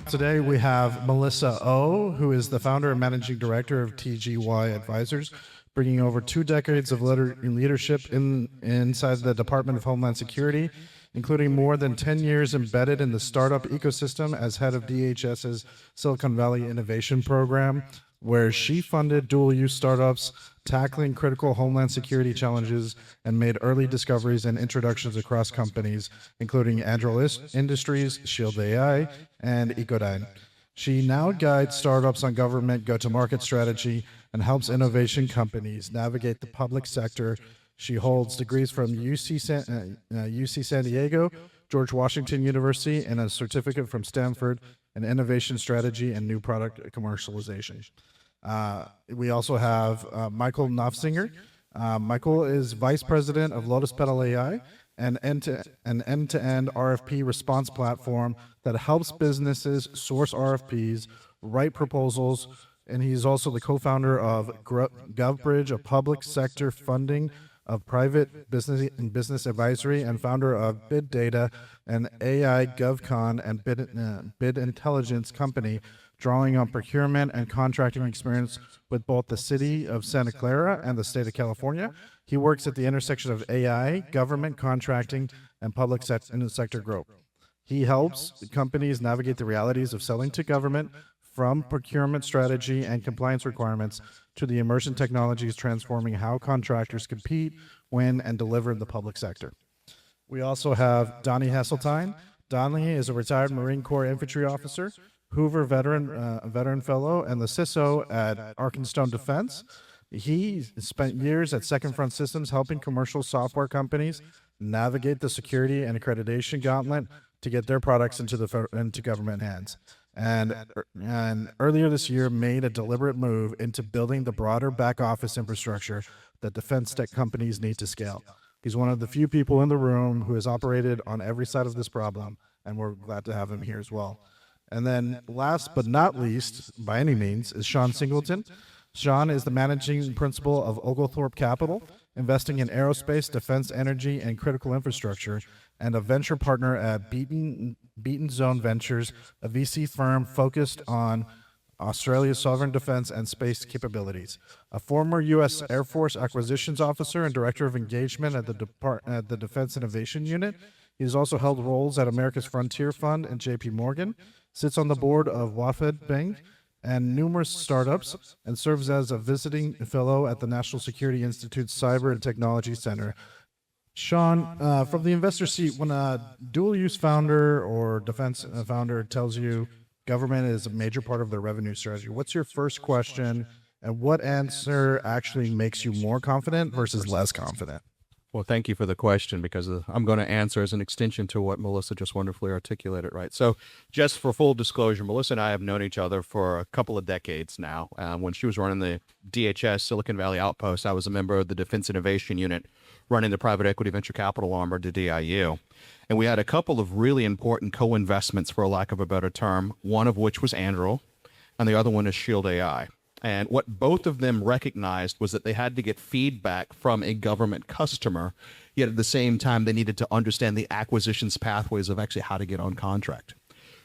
today, we have Melissa O, who is the founder and managing director of TGY Advisors, bringing over 2 decades of leadership inside the Department of Homeland Security, including more than 10 years embedded in the startup ecosystem as head of DHS's Silicon Valley Innovation Program, where she funded dual-use startups, tackling critical homeland security challenges, and made early discoveries and introductions across companies, including Anduril Industries, Shield AI, and Ecodyne. She now guides startups on government go-to-market strategy and helps innovation companies navigate the public sector. She holds degrees from UC San Diego, George Washington University, and a certificate from Stanford in innovation strategy and new product commercialization. We also have Michael Nafsinger. Michael is vice president of Lotus Petal AI, an end-to-end RFP response platform that helps businesses source RFPs, write proposals, and he's also the co-founder of GovBridge, a public sector funding of private business advisory, and founder of Bid Data, an AI GovCon and bid intelligence company, drawing on procurement and contracting experience with both the city of Santa Clara and the state of California. He works at the intersection of AI, government contracting, and public sector growth. He helps companies navigate the realities of selling to government, from procurement strategy and compliance requirements to the immersion technologies transforming how contractors compete, win, and deliver in the public sector. We also have Donny Hasseltine. Donny is a retired Marine Corps infantry officer, Hoover veteran fellow, and the CISO at Arkenstone Defense. He spent years at Second Front Systems helping commercial software companies navigate the security and accreditation gauntlet to get their products into government hands. And earlier this year made a deliberate move into building the broader back office infrastructure that defense tech companies need to scale. He's one of the few people in the room who has operated on every side of this problem, and we're glad to have him here as well. And then last but not least, by any means, is Sean Singleton. Sean is the managing principal of Oglethorpe Capital, investing in aerospace, defense, energy, and critical infrastructure, and a venture partner at Beaton Zone Ventures, a VC firm focused on Australia's sovereign defense and space capabilities. A former U.S. Air Force acquisitions officer and director of engagement at the Defense Innovation Unit. He's also held roles at America's Frontier Fund and J.P. Morgan, sits on the board of Wafed Bank and numerous startups, and serves as a visiting fellow at the National Security Institute's Cyber and Technology Center. Sean, from the investor seat, when a dual-use founder or defense founder tells you government is a major part of their revenue strategy, what's your first question, and what answer actually makes you more confident versus less confident? Well, thank you for the question, because I'm going to answer as an extension to what Melissa just wonderfully articulated, right? So just for full disclosure, Melissa and I have known each other for a couple of decades now. When she was running the DHS Silicon Valley Outpost, I was a member of the Defense Innovation Unit running the private equity venture capital arm, or the DIU. And we had a couple of really important co-investments, for lack of a better term, one of which was Anduril, and the other one is Shield AI. And what both of them recognized was that they had to get feedback from a government customer, yet at the same time, they needed to understand the acquisitions pathways of actually how to get on contract.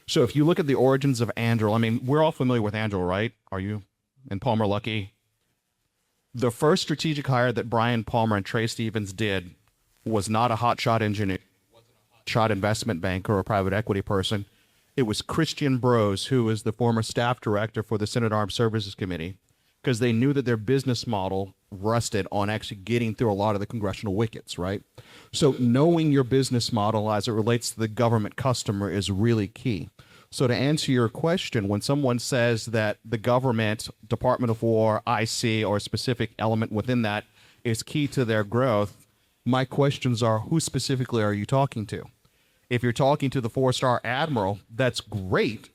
So if you look at the origins of Anduril, I mean, we're all familiar with Anduril, right? Are you? And Palmer Luckey? The first strategic hire that Brian Palmer and Trey Stevens did was not a hotshot engineer, wasn't a hotshot investment banker or private equity person. It was Christian Brose, who is the former staff director for the Senate Armed Services Committee, because they knew that their business model rested on actually getting through a lot of the congressional wickets, right? So knowing your business model as it relates to the government customer is really key. So to answer your question, when someone says that the government, Department of War, IC, or a specific element within that is key to their growth, my questions are, who specifically are you talking to? If you're talking to the 4-star admiral, that's great.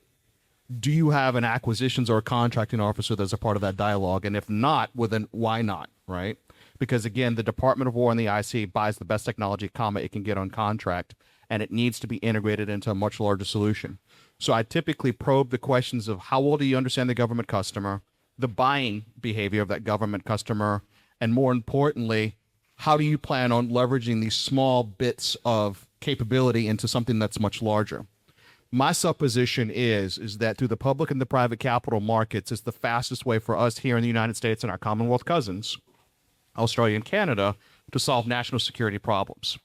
Do you have an acquisitions or a contracting officer that's a part of that dialogue? And if not, well, then why not, right? Because again, the Department of War and the IC buys the best technology, it can get on contract, and it needs to be integrated into a much larger solution. So I typically probe the questions of how well do you understand the government customer, the buying behavior of that government customer, and more importantly, how do you plan on leveraging these small bits of capability into something that's much larger? my supposition is that through the public and the private capital markets is the fastest way for us here in the United States and our Commonwealth cousins, Australia and Canada, to solve national security problems.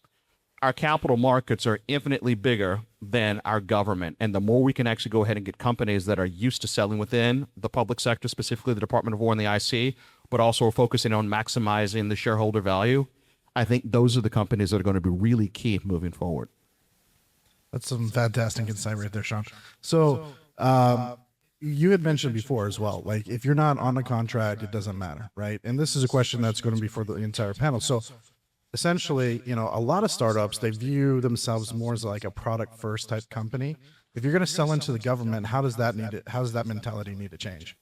Our capital markets are infinitely bigger than our government. And the more we can actually go ahead and get companies that are used to selling within the public sector, specifically the Department of War and the IC, but also focusing on maximizing the shareholder value, I think those are the companies that are going to be really key moving forward. That's some fantastic insight right there, Sean. So you had mentioned before as well, like if you're not on a contract, it doesn't matter, right? And this is a question that's going to be for the entire panel. So essentially, you know, a lot of startups, they view themselves more as like a product first type company. If you're going to sell into the government, how does that mentality need to change?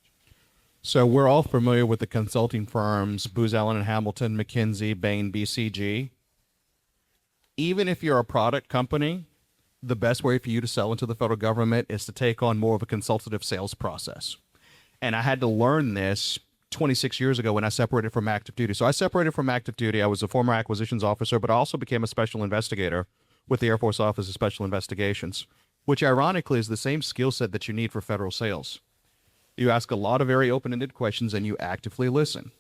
So we're all familiar with the consulting firms, Booz Allen and Hamilton, McKinsey, Bain, BCG. Even if you're a product company, the best way for you to sell into the federal government is to take on more of a consultative sales process. And I had to learn this 26 years ago when I separated from active duty. So I separated from active duty. I was a former acquisitions officer, but I also became a special investigator with the Air Force Office of Special Investigations, which ironically is the same skill set that you need for federal sales. You ask a lot of very open-ended questions and you actively listen.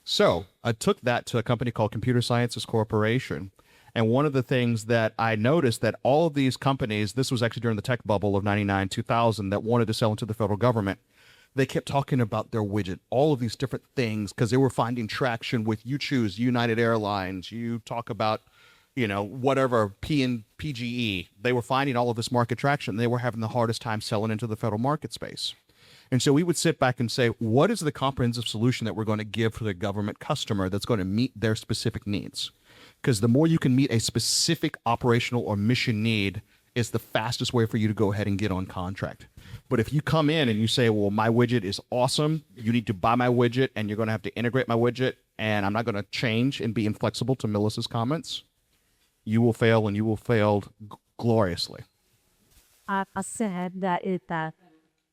So I took that to a company called Computer Sciences Corporation. And one of the things that I noticed that all of these companies, this was actually during the tech bubble of 99, 2000, that wanted to sell into the federal government, they kept talking about their widget, all of these different things, because they were finding traction with, you choose United Airlines, you talk about, you know, whatever, PGE. They were finding all of this market traction. They were having the hardest time selling into the federal market space. And so we would sit back and say, what is the comprehensive solution that we're going to give for the government customer that's going to meet their specific needs? Because the more you can meet a specific operational or mission need is the fastest way for you to go ahead and get on contract. But if you come in and you say, well, my widget is awesome, you need to buy my widget and you're going to have to integrate my widget and I'm not going to change and be inflexible to Melissa's comments, you will fail and you will fail gloriously. I said that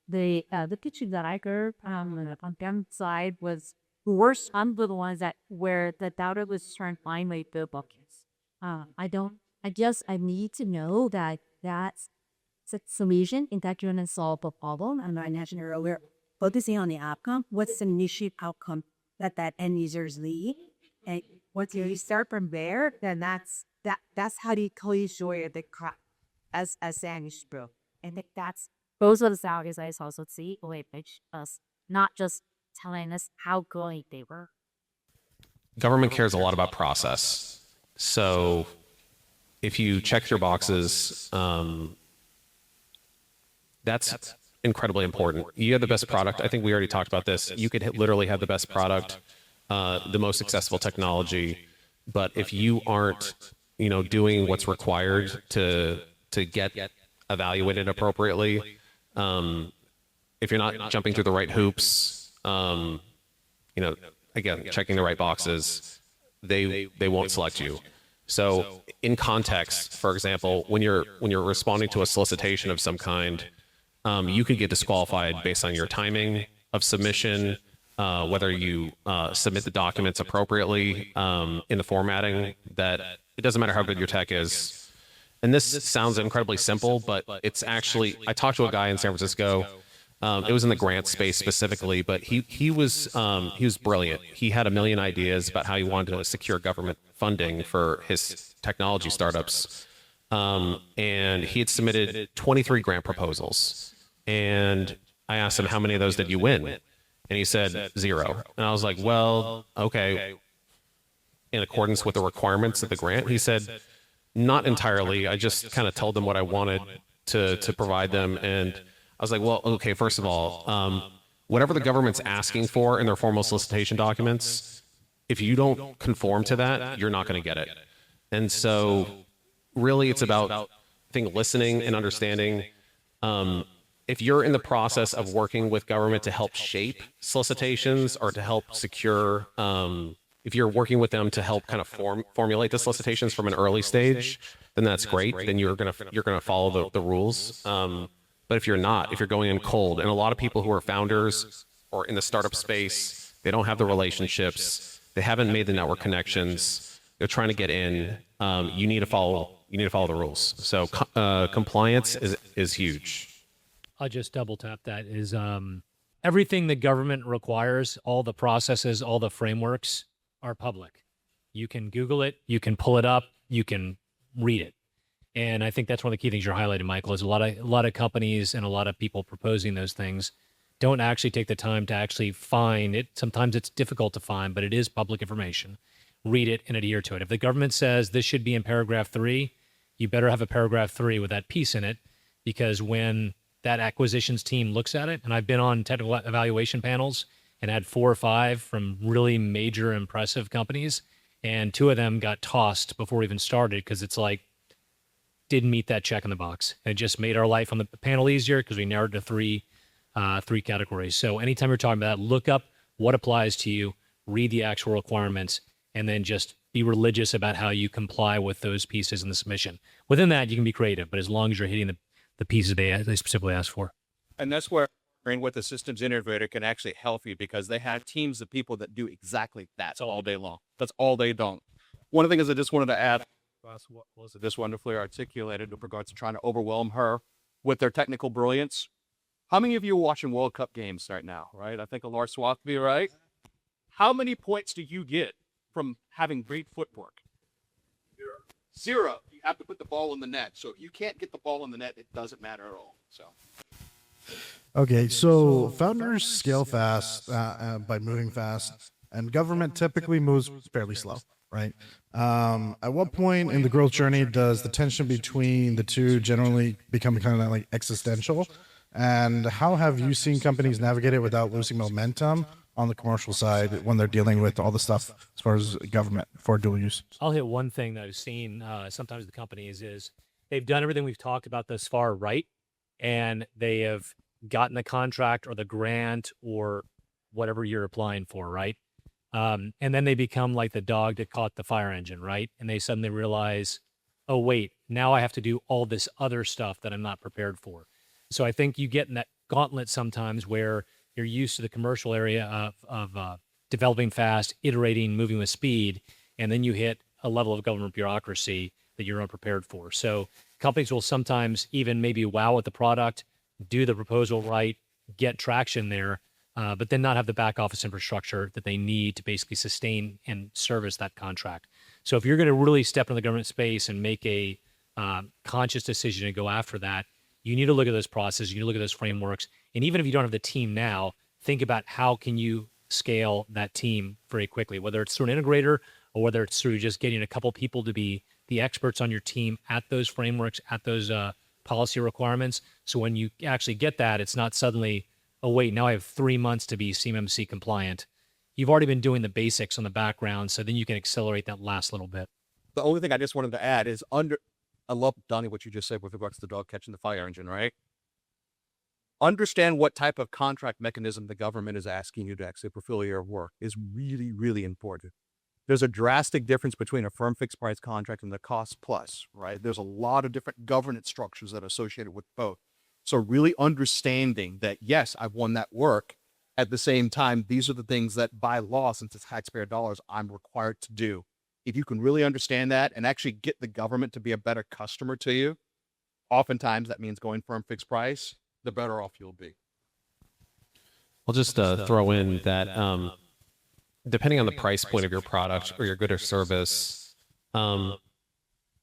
the pitching that I heard on the content side was worse. I'm the ones that where the data was turned finally the buckets. I need to know that that's a solution in that you're going to solve a problem. And I mentioned earlier, focusing on the outcome, what's the initial outcome that end users need? And once you start from there, then that's how you clear the crap as an issue. And that's those are the salaries I also see pitch us, not just telling us how great they were. Government cares a lot about process. So if you check your boxes, that's incredibly important. You have the best product. I think we already talked about this. You could literally have the best product, the most successful technology, but if you aren't, doing what's required to get evaluated appropriately, if you're not jumping through the right hoops, again, checking the right boxes, they won't select you. So in context, for example, when you're responding to a solicitation of some kind, you could get disqualified based on your timing of submission, whether you submit the documents appropriately in the formatting, that it doesn't matter how good your tech is. And this sounds incredibly simple, but it's actually, I talked to a guy in San Francisco. It was in the grant space specifically, but he was brilliant. He had a million ideas about how he wanted to secure government funding for his technology startups. And he had submitted 23 grant proposals. And I asked him, how many of those did you win? And he said 0. And I was like, well, okay. In accordance with the requirements of the grant, he said, not entirely. I just kind of told them what I wanted to provide them. And I was like, well, okay, first of all, whatever the government's asking for in their formal solicitation documents, if you don't conform to that, you're not going to get it. And so really it's about, I think, listening and understanding. If you're in the process of working with government to help shape solicitations or to help secure, if you're working with them to help kind of formulate the solicitations from an early stage, then that's great. Then you're gonna follow the rules. But if you're not, if you're going in cold, and a lot of people who are founders or in the startup space, they don't have the relationships, they haven't made the network connections, they're trying to get in. You need to follow you need to follow the rules. So compliance is huge. I'll just double tap that is everything the government requires, all the processes, all the frameworks are public. You can Google it, you can pull it up, you can read it. And I think that's one of the key things you're highlighting, Michael, is a lot of companies and a lot of people proposing those things don't actually take the time to actually find it. Sometimes it's difficult to find, but it is public information. Read it and adhere to it. If the government says this should be in paragraph 3, you better have a paragraph 3 with that piece in it, because when that acquisitions team looks at it, and I've been on technical evaluation panels and had 4 or 5 from really major, impressive companies, and 2 of them got tossed before we even started because it's like, didn't meet that check in the box. And it just made our life on the panel easier because we narrowed to 3 categories. So anytime you're talking about that, look up what applies to you, read the actual requirements, and then just be religious about how you comply with those pieces in the submission. Within that, you can be creative, but as long as you're hitting the pieces they specifically asked for. And that's where partnering with the systems integrator can actually help you, because they have teams of people that do exactly that all day long. That's all they don't. One of the things I just wanted to add, what Melissa just wonderfully articulated with regards to trying to overwhelm her with their technical brilliance. How many of you are watching World Cup games right now, right? I think a large swath of you, right? How many points do you get from having great footwork? 0. You have to put the ball in the net. So if you can't get the ball in the net, it doesn't matter at all. So. Okay, so founders scale fast by moving fast, and government typically moves fairly slow, right? At what point in the growth journey does the tension between the two generally become kind of like existential? And how have you seen companies navigate it without losing momentum on the commercial side when they're dealing with all the stuff as far as government for dual use? I'll hit one thing that I've seen sometimes the companies is they've done everything we've talked about thus far right, and they have gotten the contract or the grant or whatever you're applying for, right? And then they become like the dog that caught the fire engine, right? And they suddenly realize, oh, wait, now I have to do all this other stuff that I'm not prepared for. So I think you get in that gauntlet sometimes where you're used to the commercial area of developing fast, iterating, moving with speed, and then you hit a level of government bureaucracy that you're unprepared for. So companies will sometimes even maybe wow at the product, do the proposal right, get traction there, but then not have the back office infrastructure that they need to basically sustain and service that contract. So if you're going to really step into the government space and make a conscious decision to go after that, you need to look at those processes, you need to look at those frameworks, and even if you don't have the team now, think about how can you scale that team very quickly, whether it's through an integrator or whether it's through just getting a couple people to be the experts on your team at those frameworks, at those policy requirements. So when you actually get that, it's not suddenly, oh, wait, now I have 3 months to be CMMC compliant. You've already been doing the basics on the background, so then you can accelerate that last little bit. The only thing I just wanted to add is I love, Donny, what you just said with regards to the dog catching the fire engine, right? Understand what type of contract mechanism the government is asking you to actually fulfill your work is really, really important. There's a drastic difference between a firm fixed price contract and the cost plus, right? There's a lot of different governance structures that are associated with both. So really understanding that, yes, I've won that work. At the same time, these are the things that by law, since it's taxpayer dollars, I'm required to do. If you can really understand that and actually get the government to be a better customer to you, oftentimes that means going firm fixed price, the better off you'll be. I'll just throw in that depending on the price point of your product or your good or service,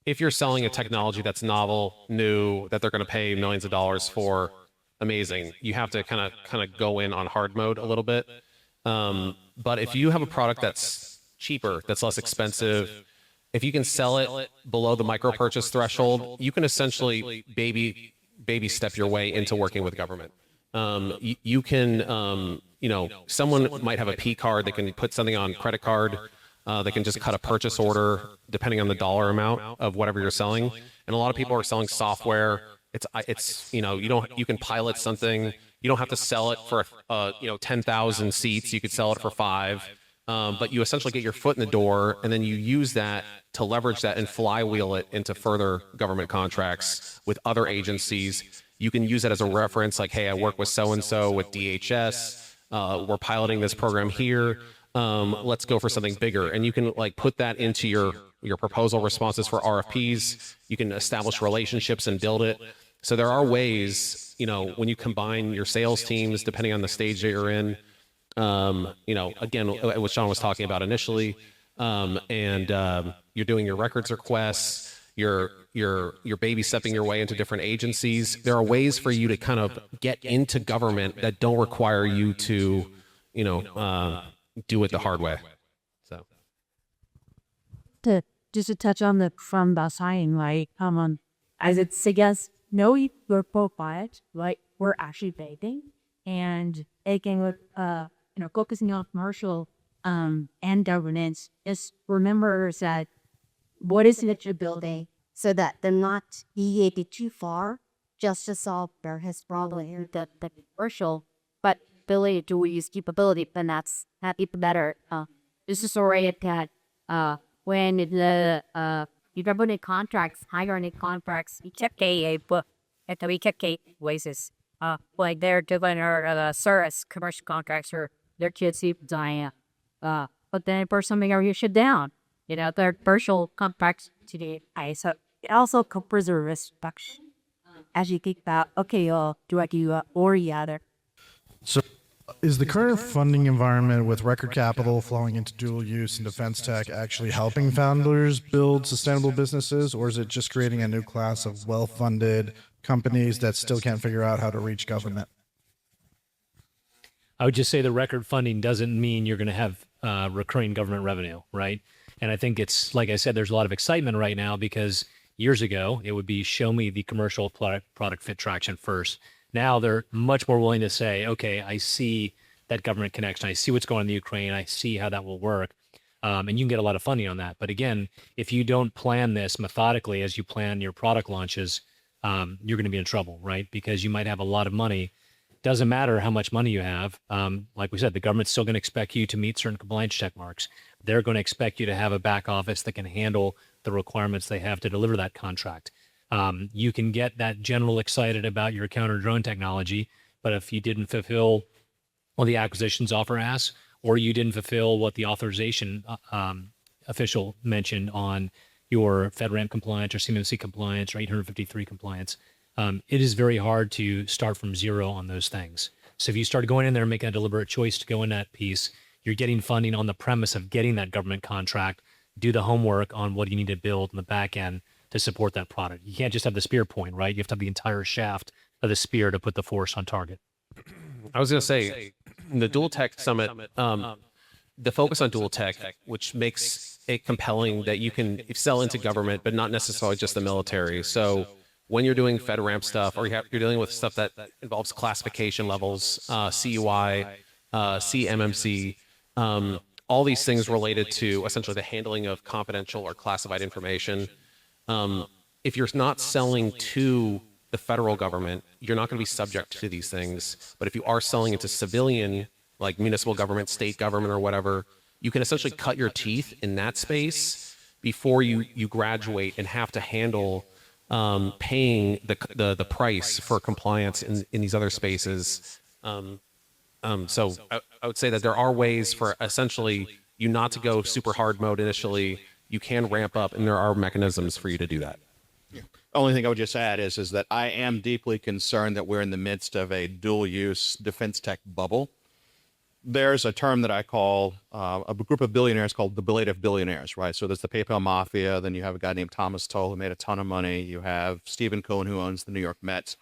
if you're selling a technology that's novel, new, that they're going to pay millions of dollars for, amazing. You have to kind of go in on hard mode a little bit. But if you have a product that's cheaper, that's less expensive, if you can sell it below the micro purchase threshold, you can essentially baby step your way into working with government. You can, someone might have a P card. They can put something on credit card. They can just cut a purchase order depending on the dollar amount of whatever you're selling. And a lot of people are selling software. You can pilot something. You don't have to sell it for 10,000 seats. You could sell it for 5. But you essentially get your foot in the door, and then you use that to leverage that and flywheel it into further government contracts with other agencies. You can use that as a reference, like, hey, I work with so-and-so with DHS. We're piloting this program here. Let's go for something bigger. And you can put that into your your proposal responses for RFPs. You can establish relationships and build it. So there are ways, when you combine your sales teams, depending on the stage that you're in, again, what Sean was talking about initially, and you're doing your records requests, you're baby stepping your way into different agencies. There are ways for you to kind of get into government that don't require you to, do it the hard way. So just to touch on the from the sign, right? As it suggests, know your profile, right? We're actually dating, and again, focusing on commercial and governance. Just remember that what is it that you're building, so that they're not deviated too far, just to solve various problems that the commercial, but ability to use capability, then that's even better. This is already that when the you government contracts, higher contracts, we check a book, and we check basis. Like they're doing our service commercial contracts or their kids dying. But then for something else you shut down. Their virtual contracts to the ISO. It also covers the risk reduction. As you think about, do I do or the other? So, is the current funding environment with record capital flowing into dual use and defense tech actually helping founders build sustainable businesses, or is it just creating a new class of well-funded companies that still can't figure out how to reach government? I would just say the record funding doesn't mean you're going to have recurring government revenue, right? And I think it's, like I said, there's a lot of excitement right now because years ago, it would be show me the commercial product fit traction first. Now they're much more willing to say, okay, I see that government connection. I see what's going on in the Ukraine. I see how that will work. And you can get a lot of funding on that. But again, if you don't plan this methodically as you plan your product launches, you're going to be in trouble, right? Because you might have a lot of money. Doesn't matter how much money you have. Like we said, the government's still going to expect you to meet certain compliance check marks. They're going to expect you to have a back office that can handle the requirements they have to deliver that contract. You can get that general excited about your counter drone technology, but if you didn't fulfill what the acquisitions offer asks, or you didn't fulfill what the authorization official mentioned on your FedRAMP compliance or CMMC compliance or 853 compliance, it is very hard to start from zero on those things. So if you start going in there and making a deliberate choice to go in that piece, you're getting funding on the premise of getting that government contract, do the homework on what you need to build in the back end to support that product. You can't just have the spear point, right? You have to have the entire shaft of the spear to put the force on target. I was going to say, in the Dual Tech Summit, the focus on dual tech, which makes it compelling that you can sell into government, but not necessarily just the military. So when you're doing FedRAMP stuff, or you're dealing with stuff that involves classification levels, CUI, CMMC, all these things related to essentially the handling of confidential or classified information. If you're not selling to the federal government, you're not going to be subject to these things. But if you are selling into civilian, like municipal government, state government, or whatever, you can essentially cut your teeth in that space before you graduate and have to handle paying the price for compliance in these other spaces. So I would say that there are ways for essentially you not to go super hard mode initially. You can ramp up, and there are mechanisms for you to do that. Only thing I would just add is that I am deeply concerned that we're in the midst of a dual-use defense tech bubble. There's a term that I call a group of billionaires called the belated billionaires, right? So there's the PayPal mafia. Then you have a guy named Thomas Tull who made a ton of money. You have Stephen Cohen who owns the New York Mets.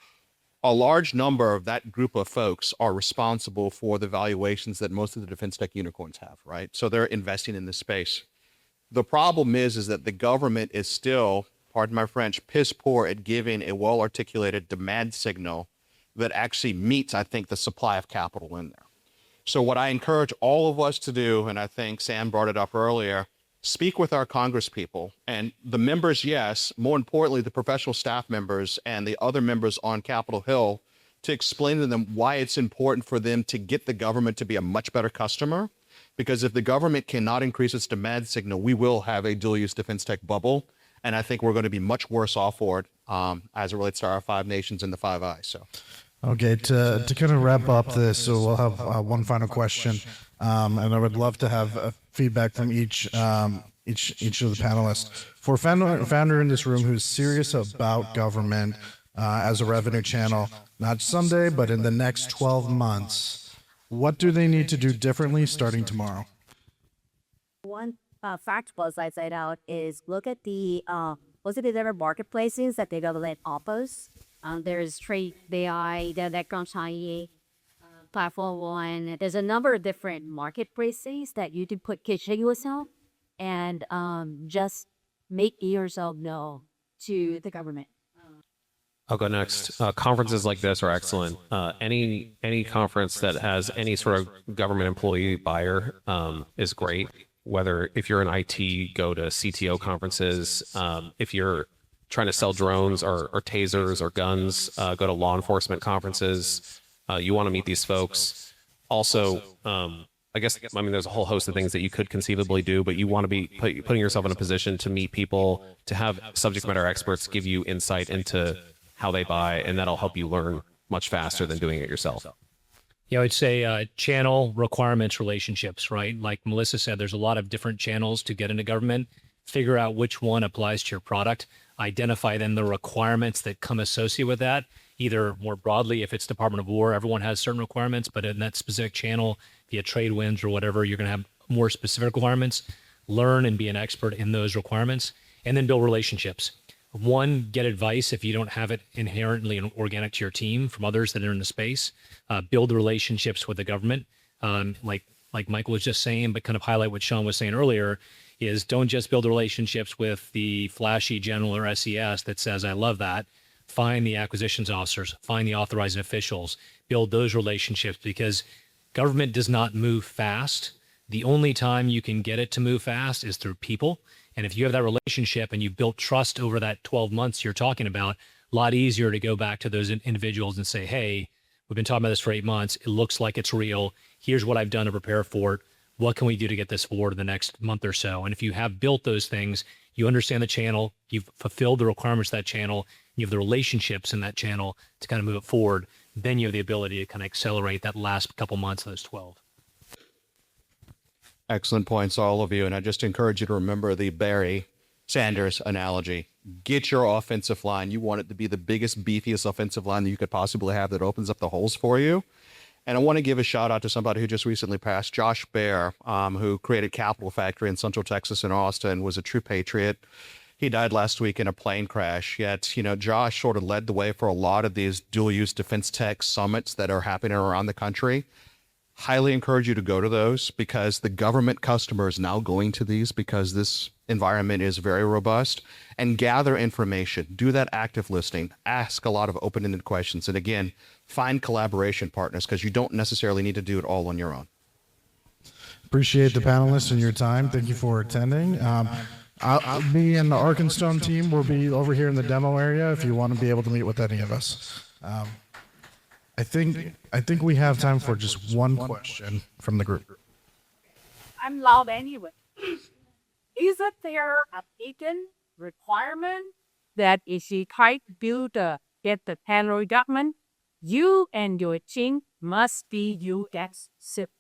A large number of that group of folks are responsible for the valuations that most of the defense tech unicorns have, right? So they're investing in this space. The problem is that the government is still, pardon my French, piss poor at giving a well-articulated demand signal that actually meets, I think, the supply of capital in there. So what I encourage all of us to do, and I think Sam brought it up earlier, speak with our Congress people and the members, yes, more importantly, the professional staff members and the other members on Capitol Hill, to explain to them why it's important for them to get the government to be a much better customer. Because if the government cannot increase its demand signal, we will have a dual-use defense tech bubble. And I think we're going to be much worse off for it as it relates to our 5 nations and the 5 Eyes. So. Okay, to kind of wrap up this, so we'll have one final question, and I would love to have feedback from each of the panelists. For founder in this room who's serious about government as a revenue channel, not someday, but in the next 12 months, what do they need to do differently starting tomorrow? One fact was I said out is look at the different marketplaces that the government offers. There's Trade AI, the Arkenstone platform one. There's a number of different marketplaces that you can put kitchen yourself and just make yourself known to the government. I'll go next. Conferences like this are excellent. Any conference that has any sort of government employee buyer is great. Whether if you're in IT, go to CTO conferences. If you're trying to sell drones or tasers or guns, go to law enforcement conferences. You want to meet these folks. Also, I guess, there's a whole host of things that you could conceivably do, but you want to be putting yourself in a position to meet people, to have subject matter experts give you insight into how they buy, and that'll help you learn much faster than doing it yourself. Yeah, I would say channel requirements relationships, right? Like Melissa said, there's a lot of different channels to get into government. Figure out which one applies to your product. Identify then the requirements that come associated with that, either more broadly, if it's Department of War, everyone has certain requirements, but in that specific channel, via trade winds or whatever, you're going to have more specific requirements. Learn and be an expert in those requirements, and then build relationships. One, get advice if you don't have it inherently organic to your team from others that are in the space. Build relationships with the government. Like Michael was just saying, but kind of highlight what Sean was saying earlier, is don't just build relationships with the flashy general or SES that says, I love that. Find the acquisitions officers, find the authorizing officials, build those relationships, because government does not move fast. The only time you can get it to move fast is through people. And if you have that relationship and you built trust over that 12 months you're talking about, a lot easier to go back to those individuals and say, hey, we've been talking about this for 8 months. It looks like it's real. Here's what I've done to prepare for it. What can we do to get this forward in the next month or so? And if you have built those things, you understand the channel, you've fulfilled the requirements of that channel, you have the relationships in that channel to kind of move it forward, then you have the ability to kind of accelerate that last couple months of those 12. Excellent points, all of you. And I just encourage you to remember the Barry Sanders analogy. Get your offensive line. You want it to be the biggest, beefiest offensive line that you could possibly have that opens up the holes for you. And I want to give a shout out to somebody who just recently passed, Josh Baer, who created Capital Factory in Central Texas and Austin, was a true patriot. He died last week in a plane crash. Yet, Josh sort of led the way for a lot of these dual-use defense tech summits that are happening around the country. Highly encourage you to go to those, because the government customer is now going to these because this environment is very robust, and gather information. Do that active listening. Ask a lot of open-ended questions. And again, find collaboration partners, because you don't necessarily need to do it all on your own. Appreciate the panelists and your time. Thank you for attending. Me and the Arkenstone team will be over here in the demo area if you want to be able to meet with any of us. I think we have time for just one question from the group. I'm loud anyway. Isn't there a hidden requirement that if you try to build get the federal government, you and your team must be U.S. citizens?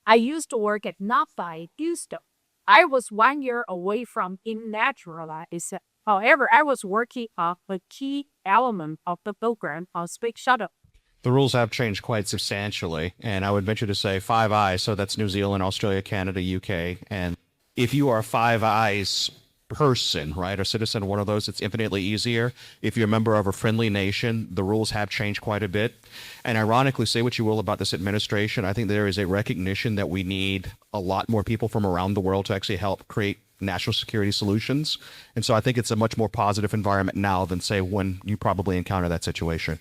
I used to work at NAFSing, Houston. I was 1 year away from naturalized. However, I was working on a key element of the program on Space Shuttle. The rules have changed quite substantially, and I would venture to say Five Eyes, so that's New Zealand, Australia, Canada, UK, and if you are a Five Eyes person, right, or citizen, one of those, it's infinitely easier. If you're a member of a friendly nation, the rules have changed quite a bit. And ironically, say what you will about this administration, I think there is a recognition that we need a lot more people from around the world to actually help create national security solutions. And so I think it's a much more positive environment now than, say, when you probably encounter that situation.